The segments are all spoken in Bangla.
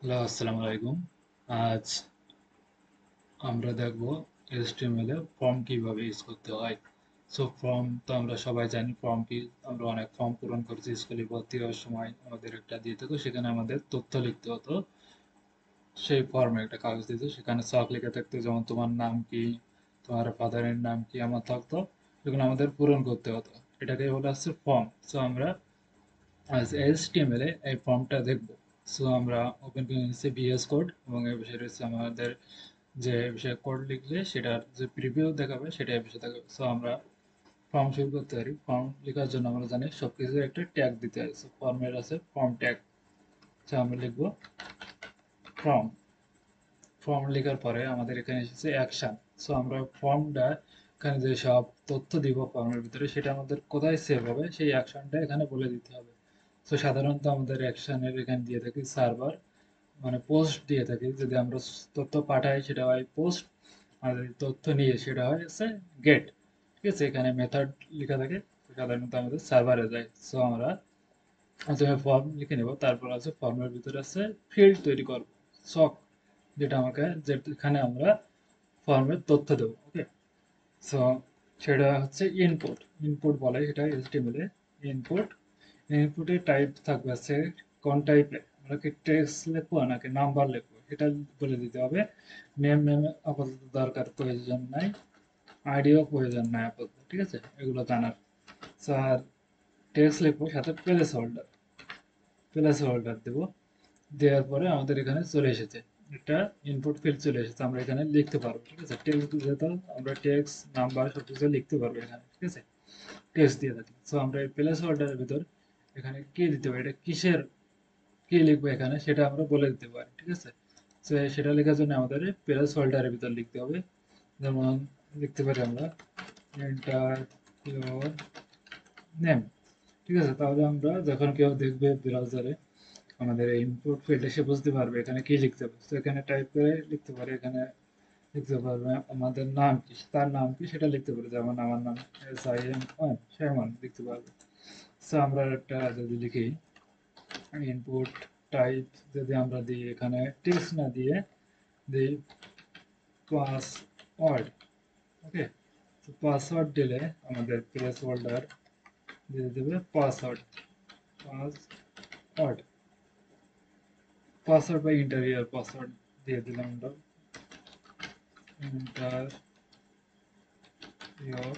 হ্যালো, আসসালামু আলাইকুম। আজ আমরা দেখব HTML এ ফর্ম কিভাবে ইউজ করতে হয়। সো ফর্ম তো আমরা সবাই জানি ফর্ম কি। আমরা অনেক ফর্ম পূরণ করেছি স্কুলে ভর্তি হওয়ার সময় আমাদের একটা দিয়ে থাকতো, সেখানে আমাদের তথ্য লিখতে হতো। সেই ফর্মে একটা কাগজ দিত, সেখানে সব লেখা থাকতো, যেমন তোমার নাম কি, তোমার ফাদারের নাম কি আমার থাকতো, সেগুলো আমাদের পূরণ করতে হতো। এটাকে বলা হচ্ছে ফর্ম। সো আমরা আজ HTML এ এই ফর্মটা দেখব। সো আমরা ওপেন করে নিচ্ছি VS কোড এবং এর বিষয়ে রয়েছে আমাদের যে বিষয়ে কোড লিখলে সেটার যে প্রিভিউ দেখাবে সেটা এই বিষয়ে দেখাবে। সো আমরা ফর্ম শুরু করতে পারি। ফর্ম লেখার জন্য আমরা জানি সবকিছুর একটা ট্যাগ দিতে হয়। সো ফর্মের আছে ফর্ম ট্যাগ। সো আমরা লিখবো ফর্ম। ফর্ম লেখার পরে আমাদের এখানে এসেছে অ্যাকশন। সো আমরা ফর্মটা এখানে যে সব তথ্য দিব ফর্মের ভিতরে সেটা আমাদের কোথায় সেভ হবে সেই অ্যাকশনটা এখানে বলে দিতে হবে। তো সাধারণত আমাদের অ্যাকশনের এখানে দিয়ে থাকি সার্ভার, মানে পোস্ট দিয়ে থাকি। যদি আমরা তথ্য পাঠাই সেটা হয় পোস্ট, আর যদি তথ্য নিয়ে সেটা হয় হচ্ছে গেট। ঠিক আছে, এখানে মেথড লেখা থাকে। সাধারণত আমাদের সার্ভারে যায়। সো আমরা প্রথমে ফর্ম লিখে নেব, তারপর আছে ফর্মের ভিতরে আছে ফিল্ড তৈরি করব, সক, যেটা আমাকে যেখানে আমরা ফর্মের তথ্য দেবো। ওকে, সো সেটা হচ্ছে ইনপুট। ইনপুট বলে এটা HTML এ ইনপুট। ইনপুটের টাইপ থাকবে আছে কোন টাইপে, আমরা কি টেক্সট লিখবো নাকি নাম্বার লিখবো এটা বলে দিতে হবে। নেম আপাতত দরকার প্রয়োজন নাই, আইডিও প্রয়োজন নাই আপাতত। ঠিক আছে, এগুলো জানার। স্যার টেক্সট লিখবো, সাথে প্লেস হোল্ডার, প্লেস হোল্ডার দেবো। দেওয়ার পরে আমাদের এখানে চলে এসেছে একটা ইনপুট ফিল্ড চলে এসেছে, আমরা এখানে লিখতে পারবো। ঠিক আছে, টেক্সট যেহেতু আমরা টেক্সট নাম্বার সবকিছু লিখতে পারবো এখানে। ঠিক আছে, টেক্সট দিয়ে থাকি। সো আমরা এই প্লেস হোল্ডারের ভিতর এখানে কি দিতে পারি, এটা কিসের কি লিখবো এখানে সেটা আমরা বলে দিতে পারি। ঠিক আছে, তো সেটা লেখার জন্য আমাদের প্লেস হোল্ডারের ভিতর লিখতে হবে। যেমন লিখতে পারি আমরা এন্টার ইওর নেম। ঠিক আছে, তাহলে আমরা যখন কেউ দেখবে ব্রাউজারে আমাদের ইনপুট ফিল্ডে, সে বুঝতে পারবে এখানে কি লিখতে হবে। তো এখানে টাইপ করে লিখতে পারে, এখানে লিখতে পারবে আমাদের নাম কি, তার নাম কি সেটা লিখতে পারে। যেমন আমার নাম SIM1 সেমন লিখতে পারবে। সো আমরা একটা যদি লিখি ইনপুট টাইপ, যদি আমরা দিই এখানে টেক্সট না দিয়ে দিই পাসওয়ার্ড। ওকে, তো পাসওয়ার্ড দিলে আমাদের প্লেস হোল্ডার দিয়ে দেবে পাসওয়ার্ড। পাসওয়ার্ড, পাসওয়ার্ড বা ইন্টারিয়ার পাসওয়ার্ড দিয়ে দিলাম আমরা। Enter your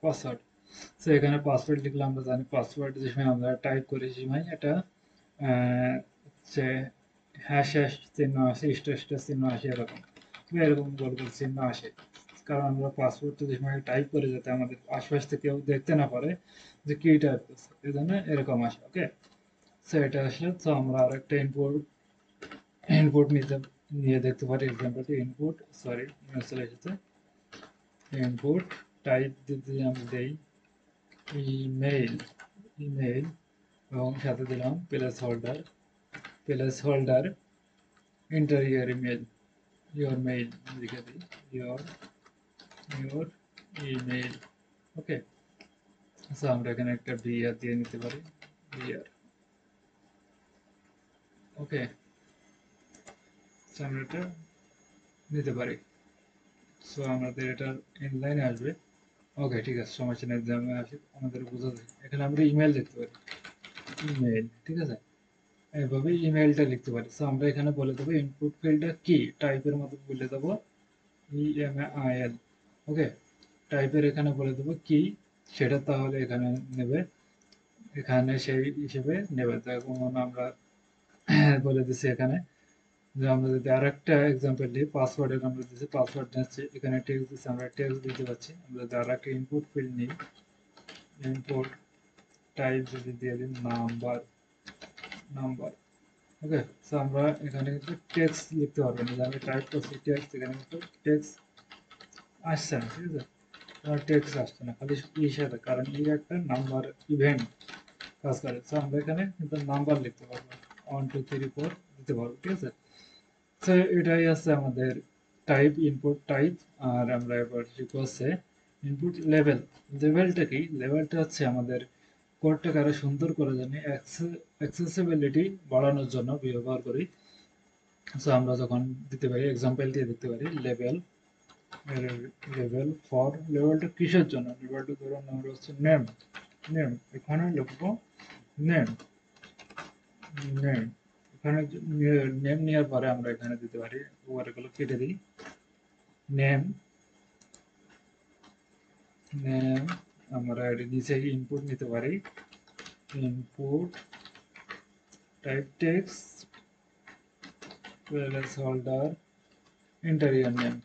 password. সো এখানে পাসওয়ার্ড লিখলে আমরা জানি পাসওয়ার্ড যে সময় আমরা টাইপ করি সে সময় এটা হচ্ছে হ্যাশ হ্যাশ চিহ্ন আসে, স্টার স্টার চিহ্ন আসে, এরকম এরকম গোল গোল চিহ্ন আসে। কারণ আমরা পাসওয়ার্ডটা যে সময় টাইপ করে যাতে আমাদের আশপাশ থেকে কেউ দেখতে না পারে যে কি টাইপ করছে, এই জন্য এরকম আসে। ওকে, সো এটা আসলে তো আমরা আরেকটা ইনপুট ইনপুট নিয়ে দেখতে পারি। এক্সাম্পলটি ইনপুট, সরি চলে এসেছে। ইনপুট টাইপ যদি আমি দেই ইমেইল, ইমেইল এবং সাথে দিলাম place holder, placeholder enter your email, your mail লিখে দিই, your your email. Okay, so আমরা এখানে একটা বিআর দিয়ে নিতে পারি, বিআর। ওকে, সো আমরা এটা নিতে পারি। সো আমাদের এটার ইনলাইনে আসবে। ওকে, ঠিক আছে, সমস্যা নেই, যেমন আসে আমাদের বোঝা যায়। এখানে আমরা ইমেল লিখতে পারি, ইমেল। ঠিক আছে, এইভাবে ইমেলটা লিখতে পারি। সো আমরা এখানে বলে দেবো ইনপুট ফিল্ডটা কি, টাইপের মতো বলে দেবো EMAIL। ওকে, টাইপের এখানে বলে দেবো কি সেটা, তাহলে এখানে নেবে, এখানে সেই হিসেবে নেবে। যেমন আমরা বলে দিচ্ছি এখানে যে আমরা যদি আর একটা এক্সাম্পল দিই, পাসওয়ার্ডের আমরা দিচ্ছি পাসওয়ার্ড নিচ্ছি, এখানে টেক্সট দিচ্ছি, আমরা টেক্সট দিতে পারছি। আমরা যদি আর একটা ইনপুট ফিল্ড নিই, ইনপুট টাইপ যদি দিয়ে দিই নাম্বার, নাম্বার। ওকে, সো আমরা এখানে কিন্তু টেক্সট লিখতে পারবো না, যে আমি টাইপ করছি টেক্সট, এখানে কিন্তু টেক্সট আসছে না। ঠিক আছে, তোমার টেক্সট আসছে না, খালি সাথে, কারণ এই একটা নাম্বার ইভেন্ট কাজ করে। সো আমরা এখানে কিন্তু নাম্বার লিখতে পারবো, 1 2 3 4 দিতে পারবো। ঠিক আছে, তো এটাই আছে আমাদের টাইপ, ইনপুট টাইপ। আর আমরা এবার শিখবো হচ্ছে ইনপুট লেভেল। লেভেলটা কি, লেভেলটা হচ্ছে আমাদের কোডটাকে আরো সুন্দর করার জন্য, অ্যাক্সেসিবিলিটি বাড়ানোর জন্য ব্যবহার করি। সো আমরা যখন দিতে পারি এক্সাম্পল দিয়ে দিতে পারি লেভেল, লেভেল ফর, লেভেলটা কিসের জন্য, লেভেলটা ধরুন আমরা হচ্ছে নেম, নেম এখানে লিখবো নেম, নেম এখানে নেম নেওয়ার পরে আমরা এখানে দিতে পারি ওয়ার্ডগুলো কেটে দিই, নেম, নেম আমরা এর নিচে ইনপুট নিতে পারি, input type text place holder enter your name,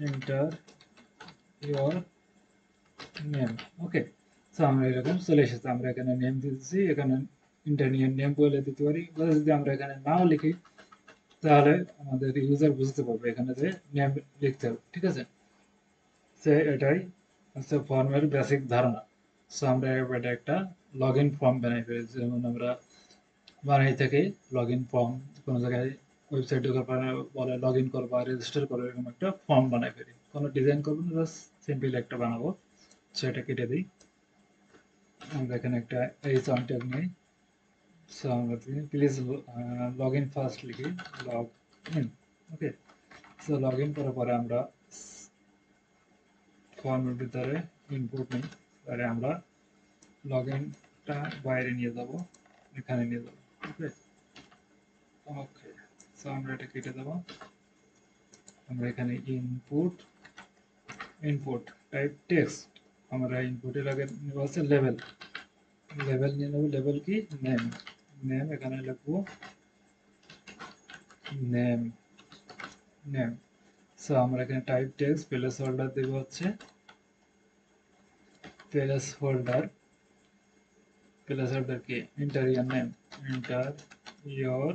enter your name. Okay, so আমরা এরকম চলে এসেছে, আমরা এখানে নেম দিতেছি, এখানে ইন্টারনিয়ার নেম বলে দিতে পারি, বা যদি আমরা এখানে নাও লিখি তাহলে আমাদের ইউজার বুঝতে পারবে এখানে যে নেম লিখতে হবে, ঠিক আছে। সে এটাই হচ্ছে ফর্মের বেসিক ধারণা। সো আমরা এটা একটা লগ ইন ফর্ম বানাই ফেলি, যেমন আমরা বানাই থাকি লগ ইন ফর্ম, কোনো জায়গায় ওয়েবসাইট ঢোকার পরে বলে লগ ইন করবা রেজিস্টার করো, এরকম একটা ফর্ম বানাই ফেলি, কোনো ডিজাইন করবো না, জাস্ট সিম্পল একটা বানাবো। সেটা কেটে দিই, আমরা এখানে একটা এইচ অন ট্যাগ নেই, সো আমরা প্লিজ লগ ইন ফার্স্ট লিখি, log in. Okay, so log in করার পরে আমরা ফর্মের ভিতরে ইনপুট নিই, তাহলে আমরা লগ ইনটা বাইরে নিয়ে যাব, এখানে নিয়ে যাব। ওকে, ওকে, সো আমরা এটা কেটে দেবো, আমরা এখানে ইনপুট, ইনপুট টাইপ টেক্সট, আমরা ইনপুটের আগে নেব হচ্ছে লেভেল, লেভেল নিয়ে নেব, লেভেল কি নেম, নেম এখানে লিখবো নেম, নেম। সো আমরা এখানে টাইপ টেক্সট প্লেস হোল্ডার দেব হচ্ছে প্লেস হোল্ডার, প্লেস হোল্ডার কি enter your name, enter your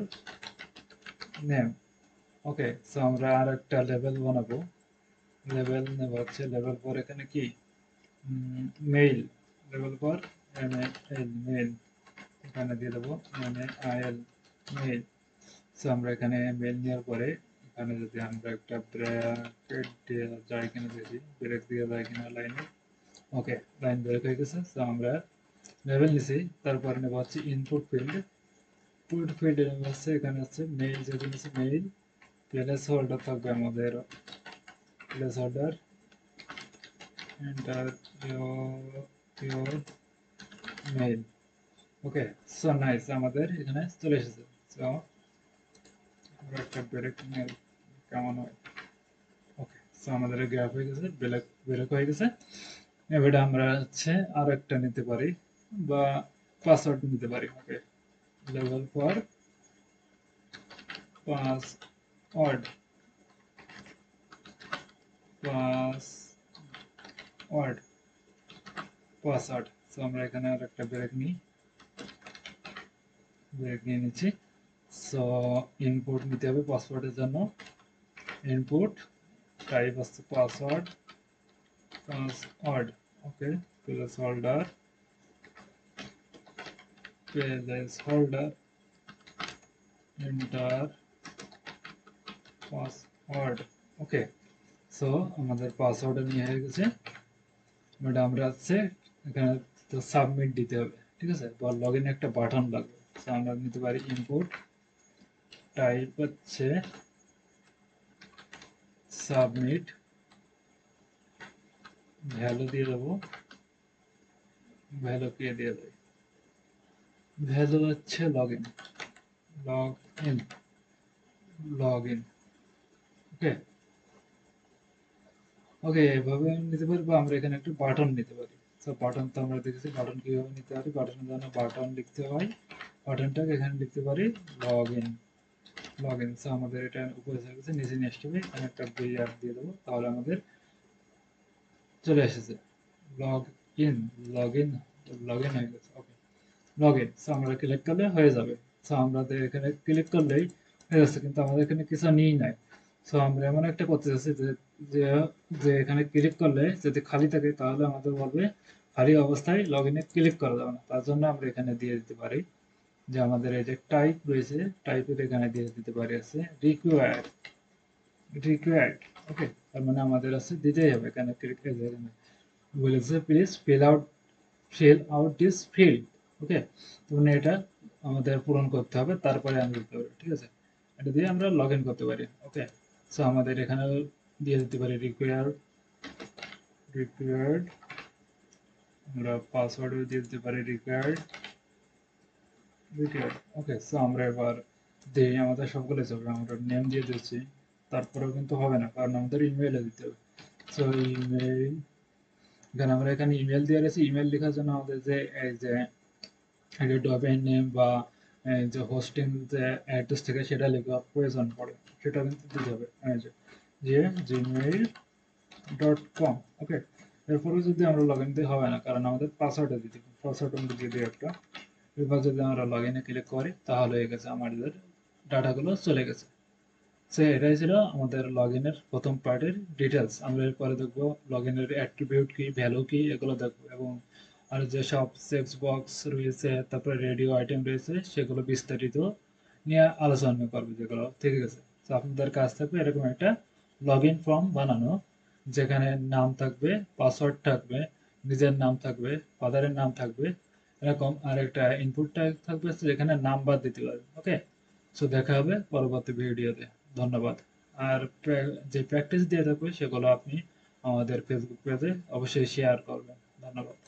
name. Okay, so আমরা আর একটা লেভেল বানাবো, লেভেল নেব হচ্ছে লেভেল ফর, এখানে কি mail, level for ML mail, এখানে দিয়ে দেবো এমএআইএল মেইল। সো আমরা এখানে মেইল নেওয়ার পরে এখানে যদি আমরা একটা ব্র্যাকেট দিয়ে যায় কিনা দেখি, ব্রেক দিয়ে যায় কিনা লাইনে, ওকে লাইন ব্রেক হয়ে গেছে। সো আমরা লেভেল নিছি, তারপরে নেব হচ্ছে ইনপুট ফিল্ড, ইনপুট ফিল্ডে নেব হচ্ছে এখানে হচ্ছে মেইল, যেহেতু নিচ্ছে মেইল, প্লেস হোল্ডার থাকবে আমাদের, place holder enter your mail. Okay, so nice, আমাদের এখানে চলে এসেছে। সো আমরা একটা ব্রেক মেইল কেমন হয়, ওকে, সো আমাদের গ্রাফ হয়ে গেছে, ব্রেক ব্রেক হয়ে গেছে। এবারে আমরা হচ্ছে আর একটা নিতে পারি, বা পাসওয়ার্ড নিতে পারি। Okay, level for password, password, password. So আমরা এখানে আর একটা ব্রেক নিই, ব্রেক নিয়ে নিচ্ছি। সো ইনপুট নিতে হবে পাসওয়ার্ডের জন্য, ইনপুট টাইপ হচ্ছে password, password. Okay, placeholder, placeholder enter password. Okay, so আমাদের পাসওয়ার্ড নিয়ে হয়ে গেছে, এটা আমরা হচ্ছে এখানে তো সাবমিট দিতে হবে, ঠিক আছে, বা লগ ইন একটা বাটন লাগবে। সো আমরা নিতে পারি ইনপুট টাইপ হচ্ছে সাবমিট, ভ্যালু দিয়ে দেবো, ভ্যালু কে দিয়ে দেয়, ভ্যালু হচ্ছে log in, log in, log in. Okay, okay, এভাবে নিতে পারি, বা আমরা এখানে একটা বাটন নিতে পারি। সো বাটন তো আমরা দেখেছি বাটন কিভাবে নিতে পারি, বাটনের জন্য বাটন লিখতে হয়, বাটনটাকে এখানে লিখতে পারি log in, log in. So আমাদের এটা উপরে চলে গেছে, নিচে নিয়ে আসতে হবে, এখানে একটা বিআর দিয়ে দেবো, তাহলে আমাদের চলে এসেছে log in, log in, log in হয়ে গেছে। ওকে, লগ ইন। সো আমরা ক্লিক করলে হয়ে যাবে। সো আমাদের এখানে ক্লিক করলেই হয়ে যাচ্ছে, কিন্তু আমাদের এখানে কিছু নিই নাই। সো আমরা এমন একটা করতে চাচ্ছি যে যে যে এখানে ক্লিক করলে যদি খালি থাকে তাহলে আমাদের বলবে খালি অবস্থায় লগ ইনে ক্লিক করা যাবে না, তার জন্য আমরা এখানে দিয়ে দিতে পারি যে আমাদের এই যে টাইপ রয়েছে, টাইপের এখানে দিয়ে দিতে পারি আছে রিকোয়ার্ড, রিকোয়ার্ড। ওকে, তার মানে আমাদের আছে দিতেই হবে, এখানে ক্লিক এখানে বলেছে please fill out this field. Okay, তো মানে এটা আমাদের পূরণ করতে হবে, তারপরে আমি দিতে হবে, ঠিক আছে। এটা দিয়ে আমরা লগ ইন করতে পারি। ওকে, সো আমাদের এখানে দিয়ে দিতে পারি রিকোয়ার্ড, আমরা পাসওয়ার্ডও দিয়ে দিতে পারি রিকোয়ার্ড। ওকে, সো আমরা এবার দিই, আমাদের সবগুলো চলবে, আমরা নেম দিয়ে দিচ্ছি, তারপরেও কিন্তু হবে না কারণ আমাদের ইমেইলে দিতে হবে। সো ইমেইল, এখানে আমরা এখানে ইমেল দিয়ে রেখেছি। ইমেল লেখার জন্য আমাদের যে এই যে ডোমেইন নেম বা এই যে হোস্টিং যে অ্যাড্রেস থেকে সেটা লেখা প্রয়োজন পড়ে, সেটা কিন্তু দিতে হবে। এই যে gmail.com। ওকে, এরপরে যদি আমরা লগ ইন দিই হবে না কারণ আমাদের পাসওয়ার্ডটা দিতে হবে। পাসওয়ার্ড আমরা দিয়ে দিই একটা। এবার যদি আমরা লগ ইনে ক্লিক করি তাহলে হয়ে গেছে, আমাদের ডাটাগুলো চলে গেছে। সো এটাই ছিল আমাদের লগ ইনের প্রথম পার্টের ডিটেলস। আমরা এরপরে দেখবো লগ ইনের অ্যাট্রিবিউট কি, ভ্যালু কি, এগুলো দেখবো, এবং আর যেসব চেক বক্স রয়েছে, তারপরে রেডিও আইটেম রয়েছে, সেগুলো বিস্তারিত নিয়ে আলোচনা করবো যেগুলো। ঠিক আছে, তো আপনাদের কাজ থাকবে এরকম একটা লগ ইন ফর্ম বানানো, যেখানে নাম থাকবে, পাসওয়ার্ড থাকবে, নিজের নাম থাকবে, ফাদারের নাম থাকবে, এরকম আর একটা ইনপুট থাকবে যেখানে নাম্বার দিতে পারবে। ওকে, সো দেখা হবে পরবর্তী ভিডিওতে। ধন্যবাদ। আর যে প্র্যাকটিস দিয়ে থাকবে সেগুলো আপনি আমাদের ফেসবুক পেজে অবশ্যই শেয়ার করবেন। ধন্যবাদ।